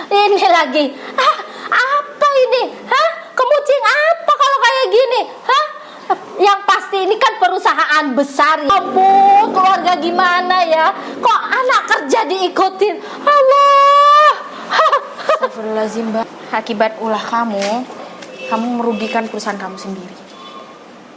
Ini lagi. Apa ini? Kemucing apa kalau kayak gini? Yang pasti ini kan perusahaan besar. Ampun, keluarga gimana ya? Kok anak kerja diikutin? Allah. Astagfirullahaladzim, Mbak. Akibat ulah kamu merugikan perusahaan kamu sendiri.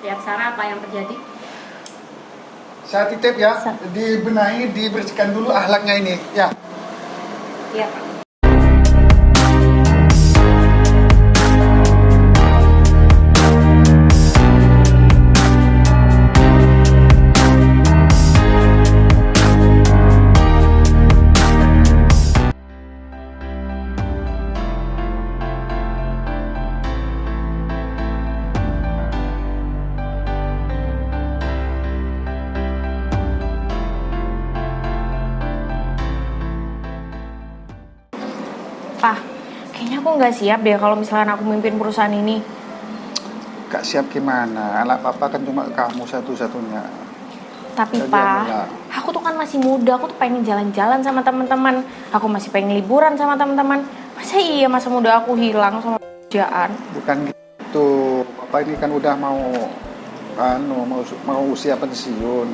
Lihat Sarah apa yang terjadi? Saya titip ya, dibenahi, dibersihkan dulu akhlaknya ini, ya. Iya, Pak. Pak, kayaknya aku nggak siap deh kalau misalkan aku memimpin perusahaan ini. Gak siap gimana, anak papa kan cuma kamu satu-satunya. Tapi Jadi Pak, adalah- aku tuh kan masih muda, aku tuh pengen jalan-jalan sama teman-teman. Aku masih pengen liburan sama teman-teman. Masa muda aku hilang sama kerjaan? Bukan gitu, papa ini kan udah mau usia pensiun.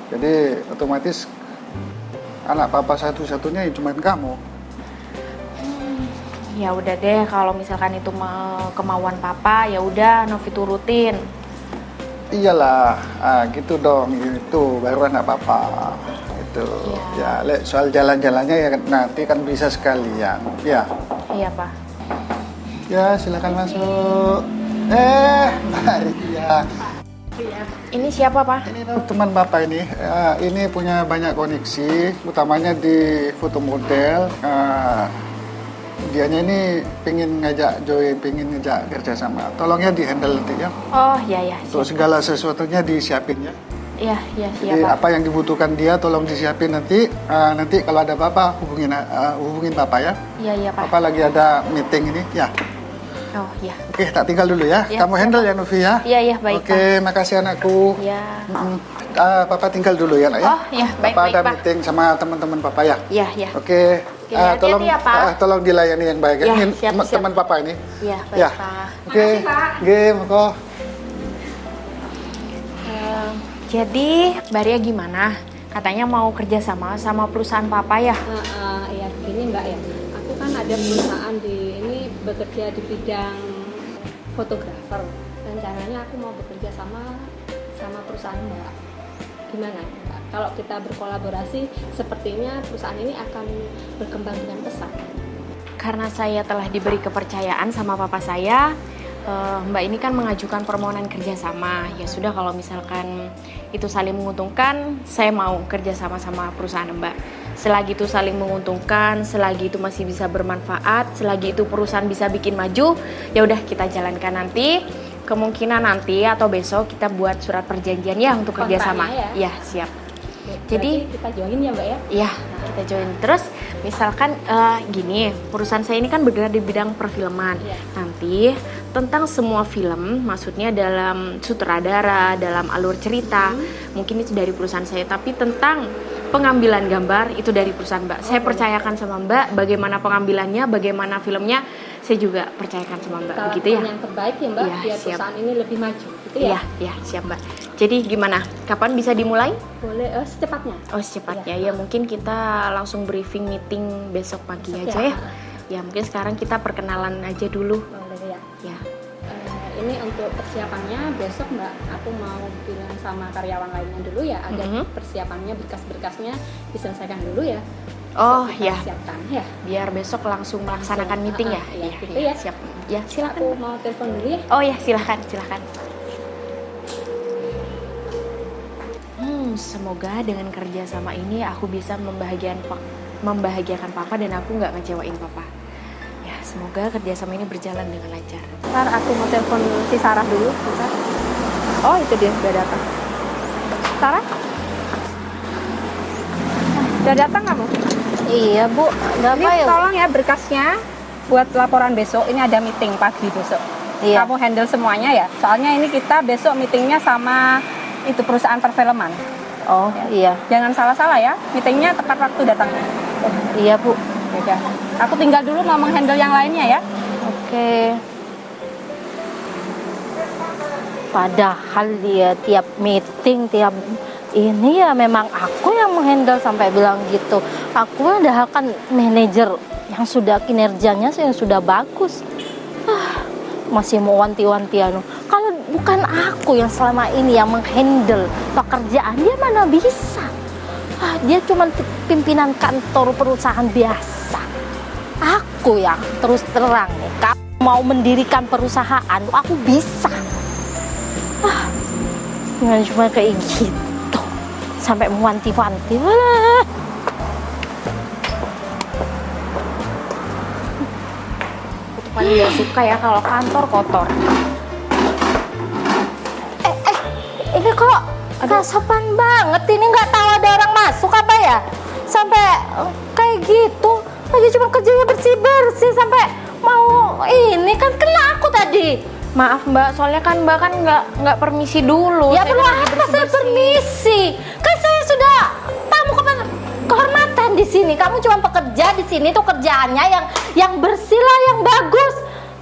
Jadi otomatis anak papa satu-satunya ya cuma kamu. Ya udah deh, kalau misalkan itu kemauan papa, ya udah Novi turutin. Iyalah, gitu dong, itu baru anak papa. Itu. Ya, soal jalan-jalannya ya nanti kan bisa sekalian. Ya. Iya, Pak. Ya, silakan masuk. Mari ya. Ini siapa, Pak? Ini teman bapak ini. Ini punya banyak koneksi, utamanya di foto model. Dianya ini pengen ngajak kerja sama. Tolong ya di handle nanti ya. Oh, iya. Untuk segala sesuatunya disiapin ya. Iya, Jadi Pak. apa yang dibutuhkan dia tolong disiapin nanti. Nanti kalau ada apa-apa hubungin bapak ya. Iya, Pak. Bapak lagi ada meeting ini ya. Oh, iya. Oke, tak tinggal dulu ya. Ya, Kamu handle ya Novi ya. Iya, baik, Oke, makasih anakku. Iya. Papa tinggal dulu ya, nak ya. Oh, iya, baik, Papa ada Pak. meeting sama teman-teman papa ya. Iya. Oke. Oke, hati-hati ya, Pak. Tolong dilayani yang baik ya. Ya, Ini siap. teman papa ini. Iya, baik, Ya. Pak. Oke. Moko. Jadi, Mbak Ria gimana? Katanya mau kerja sama perusahaan papa ya? Ya begini Mbak ya. Aku kan ada perusahaan ini bekerja di bidang fotografer. Rencananya aku mau bekerja sama perusahaan Mbak. Gimana Mbak? Kalau kita berkolaborasi, sepertinya perusahaan ini akan berkembang dengan pesat. Karena saya telah diberi kepercayaan sama papa saya, Mbak ini kan mengajukan permohonan kerjasama. Ya sudah, kalau misalkan itu saling menguntungkan, saya mau kerja sama perusahaan Mbak. Selagi itu saling menguntungkan, selagi itu masih bisa bermanfaat, selagi itu perusahaan bisa bikin maju, ya udah kita jalankan nanti. Kemungkinan nanti atau besok kita buat surat perjanjian ya untuk kerjasama. Kontraknya Ya, siap. Jadi kita join ya Mbak ya. iya, kita join. Terus misalkan gini, perusahaan saya ini kan bergerak di bidang perfilman. Iya. Nanti tentang semua film, maksudnya dalam sutradara, dalam alur cerita, mungkin itu dari perusahaan saya. Tapi tentang pengambilan gambar itu dari perusahaan Mbak. Saya percayakan sama Mbak bagaimana pengambilannya, bagaimana filmnya, saya juga percayakan sama Mbak. Kita Begitu ya? yang terbaik ya Mbak, Iya, biar siap. perusahaan ini lebih maju gitu ya. Iya, siap Mbak. Jadi gimana? Kapan bisa dimulai? Boleh secepatnya. Oh, secepatnya ya. Mungkin kita langsung briefing meeting besok pagi Besok aja ya. ya. Ya mungkin sekarang kita perkenalan aja dulu. Boleh ya. Ya. Ini untuk persiapannya besok Mbak, aku mau bilang sama karyawan lainnya dulu ya agar persiapannya berkas-berkasnya diselesaikan dulu ya. Oh Besok kita ya. siapkan ya. Biar besok langsung melaksanakan meeting ya. Iya, gitu ya. Siap. Ya, Aku silakan. mau telepon dulu ya. Oh ya, silakan. Semoga dengan kerja sama ini aku bisa membahagiakan papa dan aku nggak ngecewain papa. Ya, semoga kerjasama ini berjalan dengan lancar. Ntar aku mau telepon si Sarah dulu. Bentar. Oh itu dia sudah datang. Sarah? Sudah datang kamu? Iya Bu, ada Ini apa ya? tolong ya berkasnya buat laporan besok. Ini ada meeting pagi besok. Iya. Kamu handle semuanya ya. Soalnya ini kita besok meetingnya sama itu perusahaan perfilman. Oh iya, Jangan salah-salah ya. Meetingnya tepat waktu datangnya. iya Bu. Yaudah, aku tinggal dulu mau menghandle yang lainnya ya. Oke. Padahal dia tiap meeting, tiap ini ya memang aku yang menghandle sampai bilang gitu. Aku adalah kan manajer yang sudah kinerjanya yang sudah bagus. Masih mau wanti-wantian. Kalau bukan aku yang selama ini yang menghandle pekerjaan, dia mana bisa. Dia cuma pimpinan kantor perusahaan biasa. Aku yang terus terang nih, kamu mau mendirikan perusahaan, aku bisa. Jangan cuma kayak gitu, sampai mewanti-wanti. Aku paling gak suka ya kalau kantor kotor. Ini kok gak sopan banget, ini nggak tahu ada orang masuk apa ya? Sampai kayak gitu, lagi cuma kerjanya bersih-bersih sampai mau ini kan kena aku tadi. Maaf Mbak, soalnya kan Mbak kan nggak permisi dulu. Ya Saya perlu kan lagi apa saya bersih-bersih. permisi? Kan saya sudah tamu kehormatan di sini. Kamu cuma pekerja di sini tuh kerjaannya yang bersih lah, yang bagus.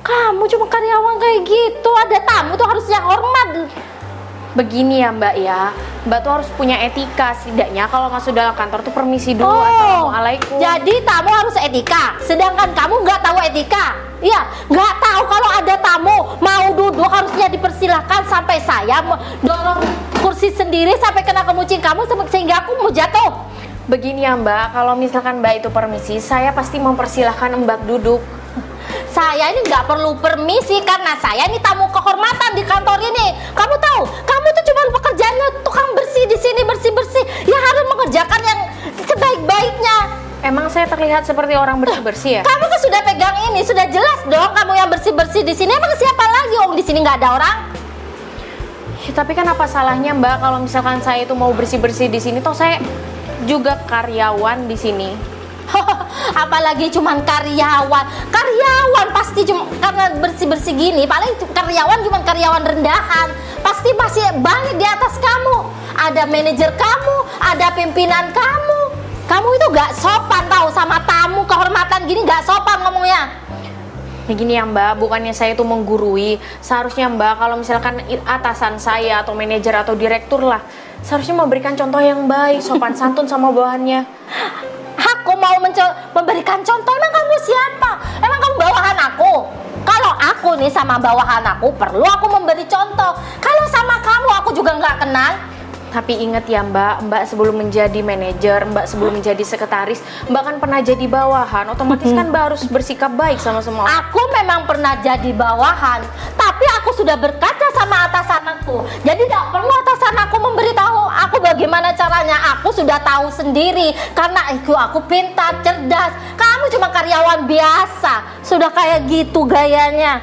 Kamu cuma karyawan kayak gitu. Ada tamu tuh harusnya hormat. Begini ya Mbak ya, Mbak tuh harus punya etika setidaknya kalau masuk dalam kantor tuh permisi dulu. Assalamualaikum. Jadi tamu harus etika, sedangkan kamu nggak tahu etika. Iya, nggak tahu kalau ada tamu mau duduk harusnya dipersilahkan sampai saya dorong kursi sendiri sampai kena kemucing kamu sehingga aku mau jatuh. Begini ya Mbak, kalau misalkan Mbak itu permisi, saya pasti mempersilahkan Mbak duduk. Saya ini nggak perlu permisi karena saya ini tamu kehormatan di kantor ini. Kamu tahu, kamu tuh cuma pekerjaannya tukang bersih di sini, bersih-bersih. Ya harus mengerjakan yang sebaik-baiknya. Emang saya terlihat seperti orang bersih-bersih ya? Kamu kan sudah pegang ini, sudah jelas dong kamu yang bersih-bersih di sini. Emang siapa lagi? Di sini nggak ada orang. Ya, tapi kan apa salahnya Mbak kalau misalkan saya itu mau bersih-bersih di sini, toh saya juga karyawan di sini. Apalagi cuman karyawan pasti cuma karena bersih-bersih gini paling karyawan cuman karyawan rendahan, pasti masih banyak di atas kamu, ada manajer kamu, ada pimpinan kamu itu gak sopan tahu sama tamu kehormatan gini, gak sopan ngomongnya. Begini ya Mbak, bukannya saya itu menggurui, seharusnya Mbak kalau misalkan atasan saya atau manajer atau direktur lah, seharusnya memberikan contoh yang baik, sopan santun sama bawahannya. Aku mau memberikan contoh, emang kamu siapa? Emang kamu bawahan aku? Kalau aku nih sama bawahan aku, perlu aku memberi contoh. Kalau sama kamu, aku juga nggak kenal. Tapi ingat ya Mbak sebelum menjadi manajer, Mbak sebelum menjadi sekretaris, Mbak kan pernah jadi bawahan, otomatis kan Mbak harus bersikap baik sama semua. Aku memang pernah jadi bawahan, tapi aku sudah berkaca sama atasan aku. Jadi tidak perlu atasan aku memberitahu aku bagaimana caranya. Aku sudah tahu sendiri karena aku pintar, cerdas. Kamu cuma karyawan biasa, sudah kayak gitu gayanya.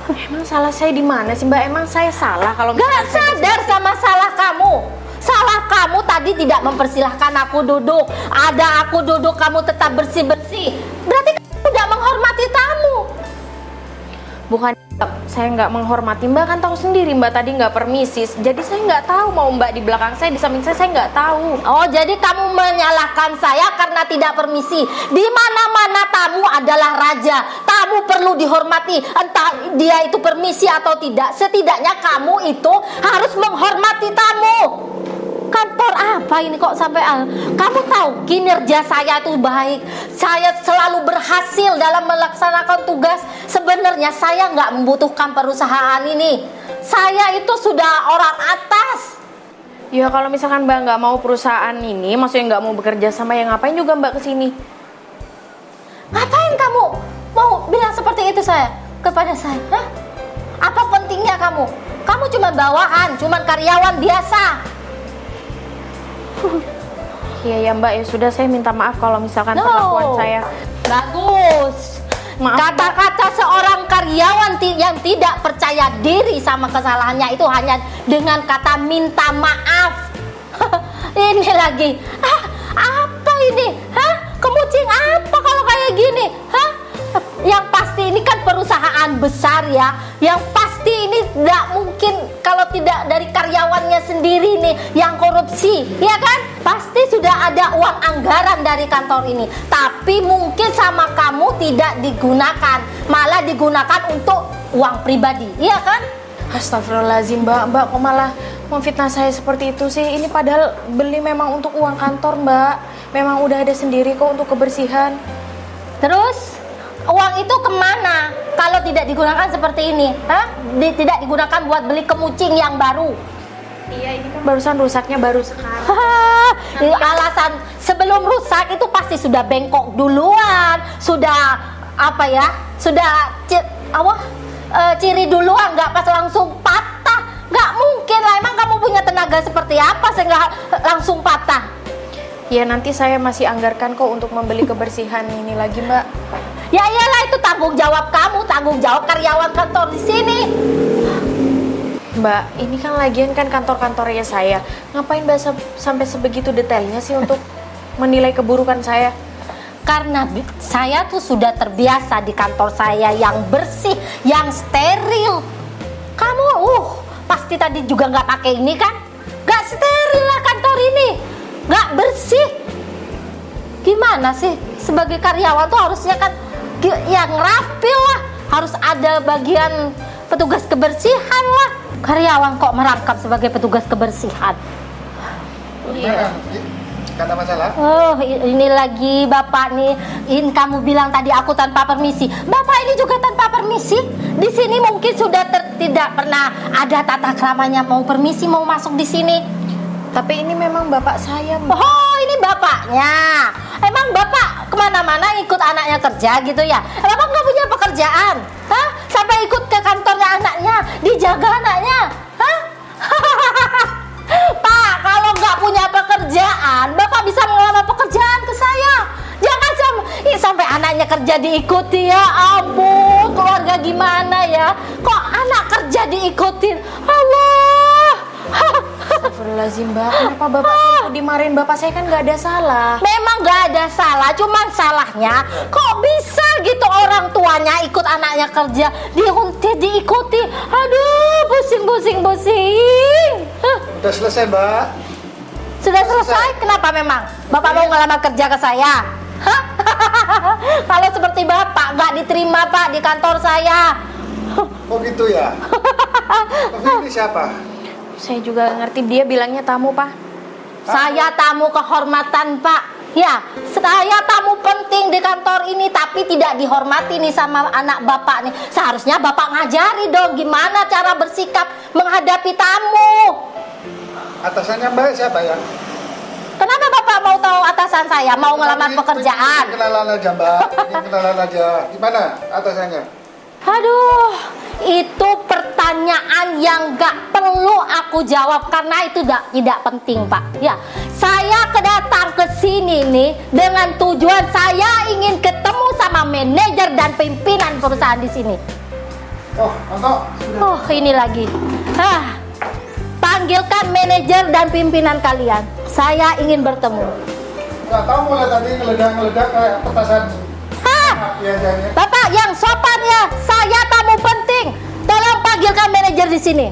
Emang salah saya di mana sih Mbak? Emang saya salah kalau Gak sadar sama salah kamu. Salah kamu tadi tidak mempersilahkan aku duduk. Ada aku duduk, kamu tetap bersih-bersih. Berarti kamu tidak menghormati tamu. Bukan, saya nggak menghormati, Mbak kan tahu sendiri Mbak tadi nggak permisi. Jadi saya nggak tahu mau Mbak di belakang saya, di samping saya nggak tahu. Oh, jadi kamu menyalahkan saya karena tidak permisi. Di mana-mana tamu adalah raja. Tamu perlu dihormati, entah dia itu permisi atau tidak. Setidaknya kamu itu harus menghormati tamu. Kantor apa ini kok sampai kamu tahu kinerja saya itu baik, saya selalu berhasil dalam melaksanakan tugas. Sebenarnya saya nggak membutuhkan perusahaan ini, saya itu sudah orang atas. Ya kalau misalkan Mbak nggak mau perusahaan ini, maksudnya nggak mau bekerja sama, yang ngapain juga Mbak kesini? Ngapain kamu mau bilang seperti itu kepada saya? Hah? Apa pentingnya kamu? Kamu cuma bawahan, cuma karyawan biasa. Iya ya Mbak, ya sudah, saya minta maaf kalau misalkan perlakuan saya. Bagus. Maaf, Kata-kata seorang karyawan yang tidak percaya diri sama kesalahannya itu hanya dengan kata minta maaf. Ini lagi. Apa ini? Kemucing apa kalau kayak gini? Yang pasti ini kan perusahaan besar ya. Yang pasti ini tidak mungkin kalau tidak dari karyawannya sendiri nih yang korupsi, ya kan? Pasti sudah ada uang anggaran dari kantor ini. Tapi mungkin sama kamu tidak digunakan, malah digunakan untuk uang pribadi, iya kan? Astagfirullahaladzim, Mbak kok malah memfitnah saya seperti itu sih? Ini padahal beli memang untuk uang kantor, Mbak. Memang udah ada sendiri kok untuk kebersihan. Terus uang itu kemana kalau tidak digunakan seperti ini? Hah? Tidak digunakan buat beli kemucing yang baru. Iya, ini kan barusan rusaknya baru sekarang. Ini alasan sebelum rusak itu pasti sudah bengkok duluan, sudah apa ya? Sudah ciri duluan, nggak pas langsung patah. Nggak mungkin lah, emang kamu punya tenaga seperti apa sehingga langsung patah? Ya nanti saya masih anggarkan kok untuk membeli kebersihan ini lagi, Mbak. Ya iyalah, itu tanggung jawab kamu, tanggung jawab karyawan kantor di sini. Mbak, ini kan lagian kan kantor-kantornya saya. Ngapain Mbak sampai sebegitu detailnya sih untuk menilai keburukan saya? Karena saya tuh sudah terbiasa di kantor saya yang bersih, yang steril. Kamu pasti tadi juga nggak pakai ini kan? Nggak steril lah kantor ini, nggak bersih. Gimana sih, sebagai karyawan tuh harusnya kan yang rapi lah, harus ada bagian petugas kebersihan lah. Karyawan kok merangkap sebagai petugas kebersihan. Iya. Kata masalah? Oh, ini lagi Bapak nih. Ini kamu bilang tadi aku tanpa permisi. Bapak ini juga tanpa permisi. Di sini mungkin sudah tidak pernah ada tata keramanya mau permisi mau masuk di sini. Tapi ini memang bapak saya, Mbak. Oh, ini bapaknya. Emang Bapak kemana-mana ikut anaknya kerja gitu ya? Bapak nggak punya pekerjaan? Hah? Sampai ikut ke kantornya anaknya, dijaga anaknya? Hah? Pak, kalau nggak punya pekerjaan, Bapak bisa melamar pekerjaan ke saya. Jangan sampai anaknya kerja diikuti, ya ampun, keluarga gimana ya? Kok anak kerja diikutin? Allah. Astagfirullahaladzim, Mbak. Kenapa bapak saya dimarahin? Bapak saya kan nggak ada salah. Memang nggak ada salah, cuman salahnya kok bisa gitu orang tuanya ikut anaknya kerja diikuti. Aduh, pusing. Udah selesai, Mbak. Sudah selesai? Kenapa memang? Bapak mau ngelamar kerja ke saya? Hah? Kalau seperti Bapak nggak diterima Pak di kantor saya. Oh gitu ya? Tapi ini siapa? Saya juga ngerti, dia bilangnya tamu, Pak. Saya tamu kehormatan Pak. Ya, saya tamu penting di kantor ini, tapi tidak dihormati nih sama anak Bapak nih. Seharusnya Bapak ngajari dong gimana cara bersikap menghadapi tamu. Atasannya Mbak siapa ya? Kenapa Bapak mau tahu atasan saya? Mau ngelamar pekerjaan? Kenalan aja, Mbak. Kenalan aja. Gimana atasannya? Aduh, itu pertanyaan yang gak perlu aku jawab karena itu tidak penting, Pak. Ya, saya kedatang ke sini nih dengan tujuan saya ingin ketemu sama manajer dan pimpinan perusahaan di sini. Oh, Anto. Oh, ini lagi. Panggilkan manajer dan pimpinan kalian. Saya ingin bertemu. Gak tahu mulai tadi ngeledak kayak petasan. Biasanya. Bapak yang sopan ya, saya tamu penting. Tolong panggilkan manajer di sini.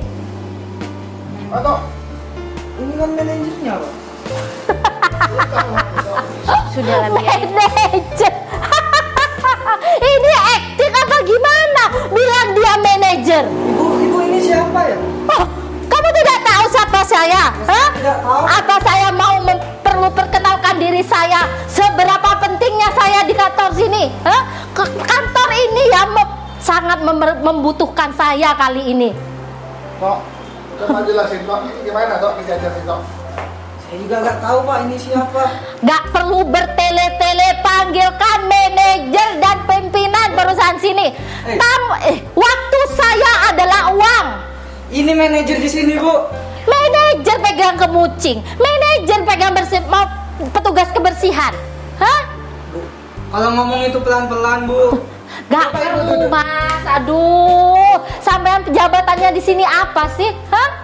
Anto. Ini kan manajernya, Pak. Sudah lah, biarin. Manajer. Ini acting apa gimana? Bilang dia manajer. Ibu ini siapa ya? Oh, kamu tidak tahu siapa saya? Hah? Tidak tahu. Apa saya mau perlu perkenalkan diri saya? Seberapa pentingnya saya di kantor sini? Hah? Kantor ini ya sangat membutuhkan saya kali ini. Tok, coba jelasin, Tok. Ini gimana, Tok? Dijelasin, Tok. Saya juga nggak tahu, Pak, ini siapa. Gak perlu bertele-tele, panggilkan manajer dan pimpinan perusahaan sini. Waktu saya adalah uang. Ini manajer di sini, Bu. Manajer pegang kemucing, manajer pegang petugas kebersihan. Hah? Bu, kalau ngomong itu pelan-pelan, Bu. Gak perlu, Mas. Aduh, sampean jabatannya di sini apa sih? Hah?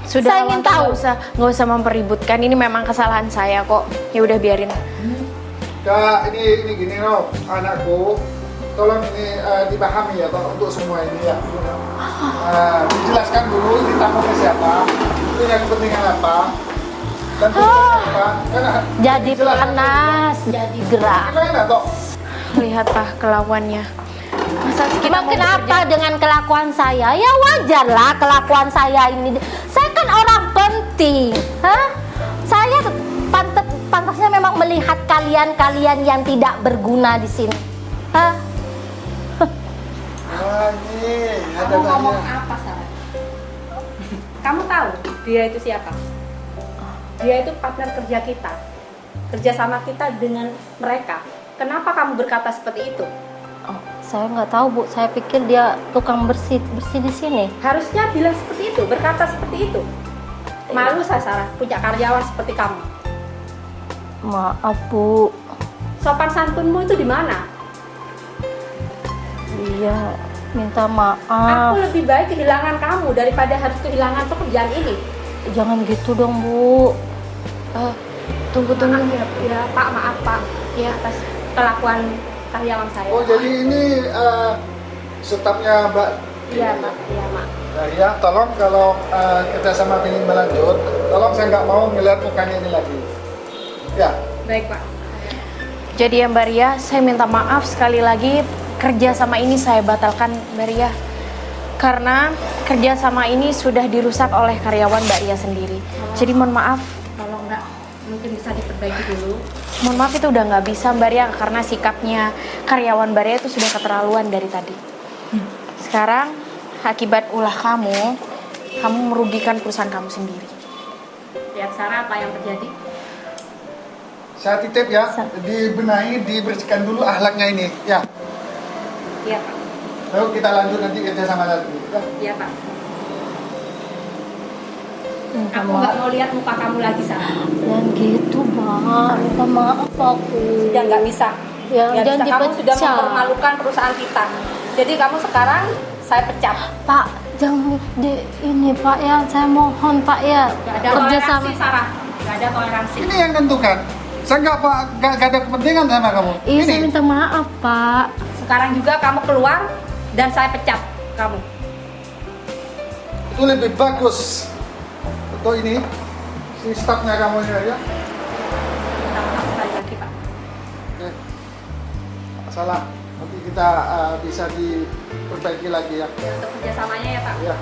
Sudah, Saya ingin tahu. Nggak usah mempeributkan. Ini memang kesalahan saya kok. Ya udah biarin. Kak, ini gini, no. Anakku tolong ini dipahami ya untuk semua ini ya. Dijelaskan dulu ditamunya siapa, punya kepentingan apa, dan tujuannya apa. Karena Jadi dijelaskan panas, jadi gerah. dulu. Gimana toh? Lihat Pak kelakuannya. Masa kita Emang mau kenapa bekerja- dengan kelakuan saya? Ya wajar lah kelakuan saya ini. Saya kan orang penting. Hah? Saya pantasnya memang melihat kalian yang tidak berguna di sini. Hah? Wah, ini ada Kamu ngomong banyak. apa, Sarah? Kamu tahu dia itu siapa? Dia itu partner kerja kita. Kerjasama kita dengan mereka. Kenapa kamu berkata seperti itu? Oh, saya nggak tahu Bu. Saya pikir dia tukang bersih di sini. Harusnya bilang seperti itu, berkata seperti itu. Malu saya, Sarah, punya karyawan seperti kamu. Maaf Bu. Sopan santunmu itu di mana? Iya, minta Aku maaf. lebih baik kehilangan kamu daripada harus kehilangan pekerjaan ini. Jangan gitu dong Bu. Tunggu. Maaf ya, Pak, maaf Pak. Ya, atas kelakuan karyawan saya. Oh, jadi ini stafnya Mbak. Iya, Pak. Iya, Mak. Nah, ya, tolong kalau kita sama ingin melanjut, tolong saya nggak mau ngeliat mukanya ini lagi. Ya, Baik, Pak. Jadi ya Mbak Ria, saya minta maaf sekali lagi kerja sama ini saya batalkan Mbak Ria. Karena kerja sama ini sudah dirusak oleh karyawan Mbak Ria sendiri. Jadi mohon maaf, Tolong nggak, mungkin bisa diperbaiki dulu. mohon maaf itu udah nggak bisa Mbak Ria karena sikapnya karyawan Mbak Ria itu sudah keterlaluan dari tadi. Sekarang akibat ulah kamu merugikan perusahaan kamu sendiri. Lihat Sarah apa yang terjadi. saya titip ya, dibenahi, dibersihkan dulu akhlaknya ini. Ya, Iya, Pak. lalu kita lanjut nanti kerja sama lagi. Ya. Iya, Pak. Minta Aku nggak maaf. mau lihat muka kamu lagi, Sarah. Jangan gitu Mbak. Minta maaf aku. Sudah nggak bisa. Ya, Nggak jangan bisa. Kamu sudah dipecat. mempermalukan perusahaan kita. Jadi kamu sekarang saya pecat. Pak, jangan di ini Pak ya. Saya mohon Pak ya. Nggak ada Kerja toleransi, sama. Sarah. Nggak ada toleransi. Ini yang tentukan. Saya nggak ada kepentingan sama kamu. Iya, Ini saya minta maaf Pak. Sekarang juga kamu keluar dan saya pecat kamu. itu lebih bagus untuk ini si stafnya kamu ini ya. Minta maaf sekali lagi, Pak. Oke. Salah. Nanti kita bisa diperbaiki lagi ya. Untuk kerjasamanya ya, Pak. Ya.